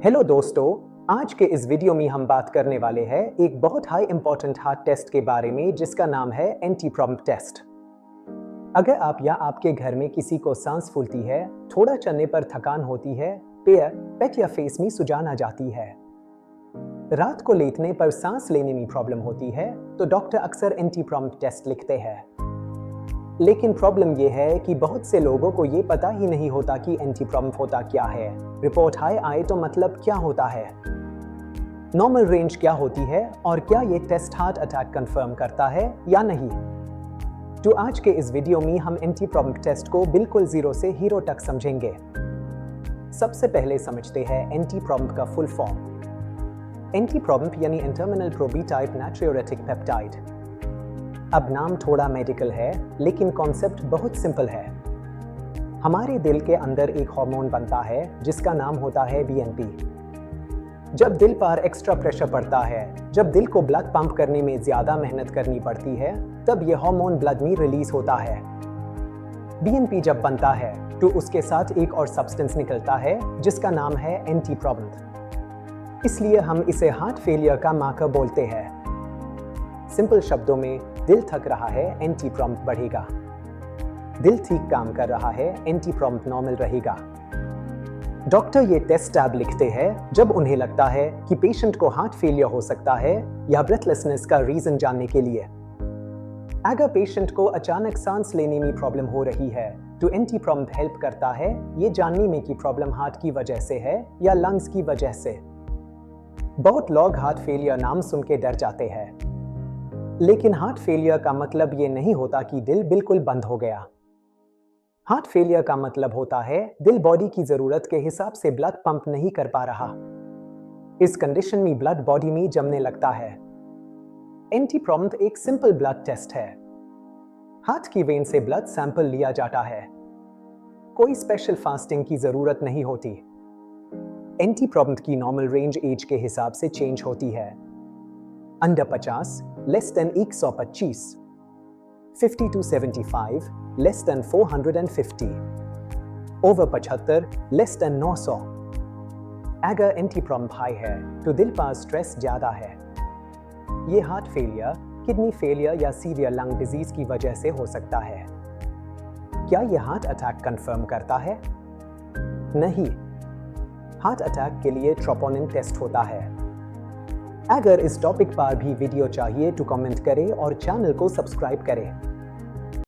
Hello दोस्तों, आज के इस वीडियो में हम बात करने वाले हैं एक बहुत हाई इंपॉर्टेंट हार्ट टेस्ट के बारे में जिसका नाम है एंटी-प्रॉम्प्ट टेस्ट। अगर आप या आपके घर में किसी को सांस फूलती है, थोड़ा चलने पर थकान होती है, पैर, पेट या फेस में सुजान आ जाती है, रात को लेटने पर सांस लेने में प्रॉब्लम होती है, तो डॉक्टर अक्सर एंटी-प्रॉम्प्ट टेस्ट लिखते हैं। लेकिन प्रॉब्लम यह है कि बहुत से लोगों को ये पता ही नहीं होता कि एंटी-प्रॉम्प्ट होता क्या है। रिपोर्ट हाई आए तो मतलब क्या होता है, नॉर्मल रेंज क्या होती है और क्या ये टेस्ट हार्ट अटैक कंफर्म करता है या नहीं। तो आज के इस वीडियो में हम एंटी-प्रॉम्प्ट टेस्ट को बिल्कुल जीरो से हीरो तक समझेंगे। सबसे पहले समझते हैं एंटी-प्रॉम्प्ट का फुल फॉर्म। एंटी-प्रॉम्प्ट यानी एन-टर्मिनल प्रोबी-टाइप नाट्रियोरेटिक पेप्टाइड। अब नाम थोड़ा मेडिकल है, लेकिन कॉन्सेप्ट बहुत सिंपल है। हमारे दिल के अंदर एक हार्मोन बनता है जिसका नाम होता है बीएनपी। जब दिल पर एक्स्ट्रा प्रेशर पड़ता है, जब दिल को ब्लड पंप करने में ज्यादा मेहनत करनी पड़ती है, तब यह हार्मोन ब्लड में रिलीज होता है। बीएनपी जब बनता है तो उसके साथ एक और सब्सटेंस निकलता है जिसका नाम है एंटी-प्रॉम्प्ट। इसलिए हम इसे हार्ट फेलियर का मार्कर बोलते हैं। सिंपल शब्दों में, दिल थक रहा है, एंटी-प्रॉम्प्ट बढ़ेगा। दिल ठीक काम कर रहा है, एंटी-प्रॉम्प्ट नॉर्मल रहेगा। डॉक्टर ये टेस्ट टैब लिखते हैं जब उन्हें लगता है कि पेशेंट को हार्ट फेलियर हो सकता है या ब्रेथलेसनेस का रीजन जानने के लिए। अगर पेशेंट को अचानक सांस लेने में प्रॉब्लम हो रही है तो एंटी-प्रॉम्प्ट हेल्प करता है ये जानने में कि प्रॉब्लम हार्ट की वजह से है या लंग्स की वजह से। बहुत लोग हार्ट फेलियर नाम सुन के डर जाते हैं, लेकिन हार्ट फेलियर का मतलब ये नहीं होता कि दिल बिल्कुल बंद हो गया। हार्ट फेलियर का मतलब होता है दिल बॉडी की जरूरत के हिसाब से ब्लड पंप नहीं कर पा रहा। इस कंडीशन में ब्लड बॉडी में जमने लगता है। एंटी-प्रॉम्प्ट एक सिंपल ब्लड टेस्ट है। हार्ट की वेन से ब्लड सैंपल लिया जाता है। कोई स्पेशल फास्टिंग की जरूरत नहीं होती। एंटी-प्रॉम्प्ट की नॉर्मल रेंज एज के हिसाब से चेंज होती है। Under 50, less than 125, 50 to 75, less than 450, over 75, less than 900। अगर एंटी-प्रॉम्प्ट हाई है तो दिल पर स्ट्रेस ज्यादा है। ये हार्ट फेलियर, किडनी फेलियर या सीवियर लंग डिजीज की वजह से हो सकता है। क्या यह हार्ट अटैक कंफर्म करता है? नहीं। हार्ट अटैक के लिए ट्रोपोनिन टेस्ट होता है। अगर इस टॉपिक पर भी वीडियो चाहिए तो कमेंट करें और चैनल को सब्सक्राइब करें।